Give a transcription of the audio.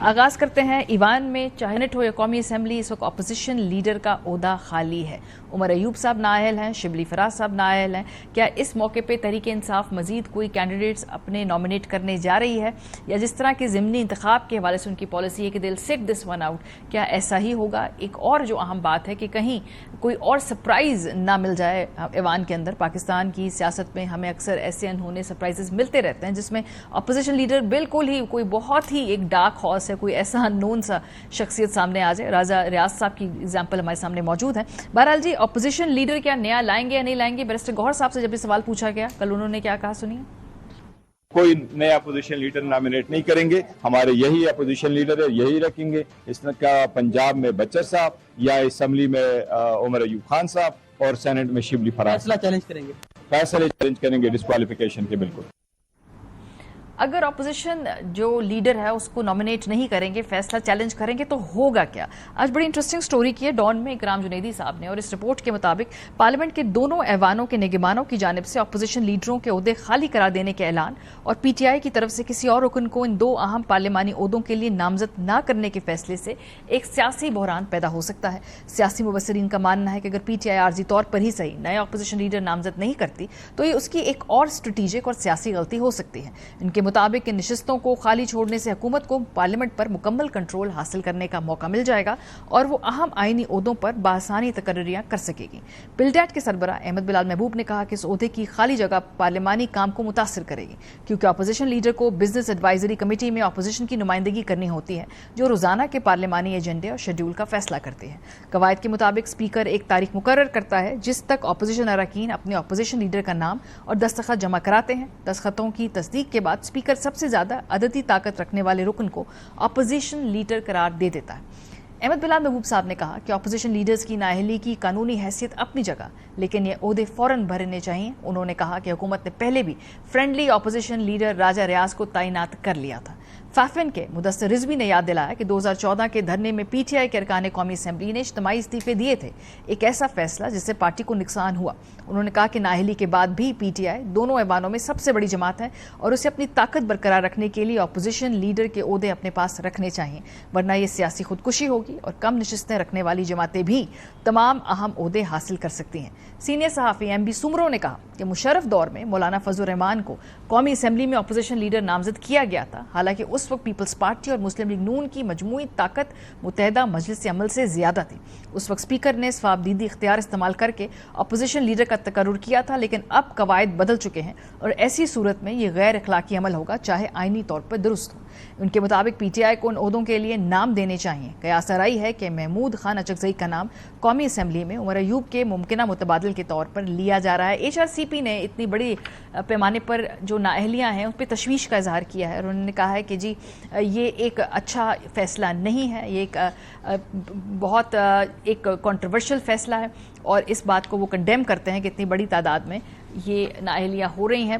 आगाज करते हैं ईवान में, चाहे सेनेट हो या कौमी असम्बली, इस वक्त अपोजिशन लीडर का ओहदा खाली है। उमर अयूब साहब नाअहल हैं, शिबली फराज साहब नाअहल हैं। क्या इस मौके पे तहरीक इंसाफ मजीद कोई कैंडिडेट्स अपने नॉमिनेट करने जा रही है, या जिस तरह के ज़िमनी इंतखाब के हवाले से उनकी पॉलिसी है कि दिल सिट दिस वन आउट, क्या ऐसा ही होगा? एक और जो अहम बात है कि कहीं कोई और सरप्राइज ना मिल जाए ईवान के अंदर। पाकिस्तान की सियासत में हमें अक्सर ऐसे अनहोने सरप्राइजेस मिलते रहते हैं जिसमें अपोजिशन लीडर बिल्कुल ही कोई बहुत ही एक डार्क हॉर्स है, कोई ऐसा अननोन सा शख्सियत सामने आ जाए। राजा रियाज साहब की एग्जाम्पल हमारे सामने मौजूद है। बहरहाल जी, अपोजिशन लीडर क्या नया लाएंगे या नहीं लाएंगे? बैरिस्टर गौहर साहब से जब ये सवाल पूछा गया कल, उन्होंने क्या कहा, सुनिए। कोई नया अपोजिशन लीडर नॉमिनेट नहीं करेंगे, हमारे यही अपोजिशन लीडर है, यही रखेंगे। इसका पंजाब में बच्चर साहब या असम्बली में उमर अयूब खान साहब और सेनेट में शिबली फराज। फैसला चैलेंज करेंगे, फैसले चैलेंज करेंगे डिस्क्वालिफिकेशन के। बिल्कुल, अगर अपोजिशन जो लीडर है उसको नॉमिनेट नहीं करेंगे, फैसला चैलेंज करेंगे, तो होगा क्या? आज बड़ी इंटरेस्टिंग स्टोरी की है डॉन में इकराम जुनैदी साहब ने, और इस रिपोर्ट के मुताबिक पार्लियामेंट के दोनों ऐवानों के निगमानों की जानिब से अपोजिशन लीडरों के ओहदे खाली करार देने के ऐलान और पीटीआई की तरफ से किसी और रुकन को इन दो अहम पार्लियामानी ओहदों के लिए नामजद न करने के फैसले से एक सियासी बहरान पैदा हो सकता है। सियासी मुबसरीन का मानना है कि अगर पीटीआई आर्जी तौर पर ही सही नया अपोजिशन लीडर नामजद नहीं करती तो ये उसकी एक और स्ट्रेटेजिक और सियासी गलती हो सकती है। इनके मुताबिक इन नशिस्तों को खाली छोड़ने से हुकूमत को पार्लियामेंट पर मुकम्मल कंट्रोल हासिल करने का मौका मिल जाएगा और वो अहम आईनी ओहदों पर बासानी तकर्रियां कर सकेगी। पिलडैट के सरबराह अहमद बिलाल महबूब ने कहा कि इस ओहदे की खाली जगह पार्लियामानी काम को मुतासिर करेगी, क्योंकि अपोजिशन लीडर को बिजनेस एडवाइजरी कमेटी में अपोजिशन की नुमाइंदगी करनी होती है, जो रोजाना के पार्लियामानी एजेंडे और शेड्यूल का फैसला करती है। कवायद के मुताबिक स्पीकर एक तारीख मुकर्रर करता है जिस तक अपोजिशन अरकान अपने अपोजिशन लीडर का नाम और दस्तखत जमा कराते हैं। दस्तखतों की तस्दीक के बाद स्पीकर सबसे ज्यादा अददी ताकत रखने वाले रुकन को अपोजिशन लीडर करार दे देता है। अहमद बिलाल महबूब साहब ने कहा कि अपोजिशन लीडर्स की नाअहली की कानूनी हैसियत अपनी जगह, लेकिन ये ओहदे फौरन भरने चाहिए। उन्होंने कहा कि हुकूमत ने पहले भी फ्रेंडली अपोजिशन लीडर राजा रियाज को तैनात कर लिया था। फाफिन के मुदस्सिर रिजवी ने याद दिलाया कि 2014 के धरने में पीटीआई के अरकान कौमी असम्बली ने इज्तिमाई इस्तीफे दिए थे, एक ऐसा फैसला जिससे पार्टी को नुकसान हुआ। उन्होंने कहा कि नाअहली के बाद भी पीटीआई दोनों ऐवानों में सबसे बड़ी जमात है और उसे अपनी ताकत बरकरार रखने के लिए अपोजिशन लीडर के ओहदे अपने पास रखने चाहिए, वरना यह सियासी खुदकुशी होगी और कम नशिस्तें रखने वाली जमातें भी तमाम अहम ओहदे हासिल कर सकती हैं। सीनियर सहाफ़ी एमबी सुमरो ने कहा कि मुशर्रफ दौर में मौलाना फजल रहमान को कौमी असम्बली में अपोजिशन लीडर नामजद किया गया था, हालांकि उस वक्त पीपल्स पार्टी और मुस्लिम लीग नून की मजमूई ताकत मुत्तहदा मजलिस अमल से ज्यादा थी। उस वक्त स्पीकर ने सवाबदीदी इख्तियार इस्तेमाल करके अपोजिशन लीडर का तकर्रुर किया था, लेकिन अब कवायद बदल चुके हैं और ऐसी सूरत में यह गैर अखलाकी अमल होगा, चाहे आईनी तौर पर दुरुस्त हो। उनके मुताबिक पीटीआई को उन ओहदों के लिए नाम देने चाहिए। कयास आई है कि महमूद खान अचकजई का नाम कौमी असम्बली में उमर अयूब के मुमकिना मुतबादल के तौर पर लिया जा रहा है। एचआरसीपी ने इतनी बड़ी पैमाने पर जो नाअहलियाँ हैं उस पर तशवीश का इजहार किया है और उन्होंने कहा है कि जी ये एक अच्छा फैसला नहीं है, ये एक बहुत एक कंट्रोवर्शियल फैसला है और इस बात को वो कंडेम करते हैं कि इतनी बड़ी तादाद में ये नाअहलियाँ हो रही हैं।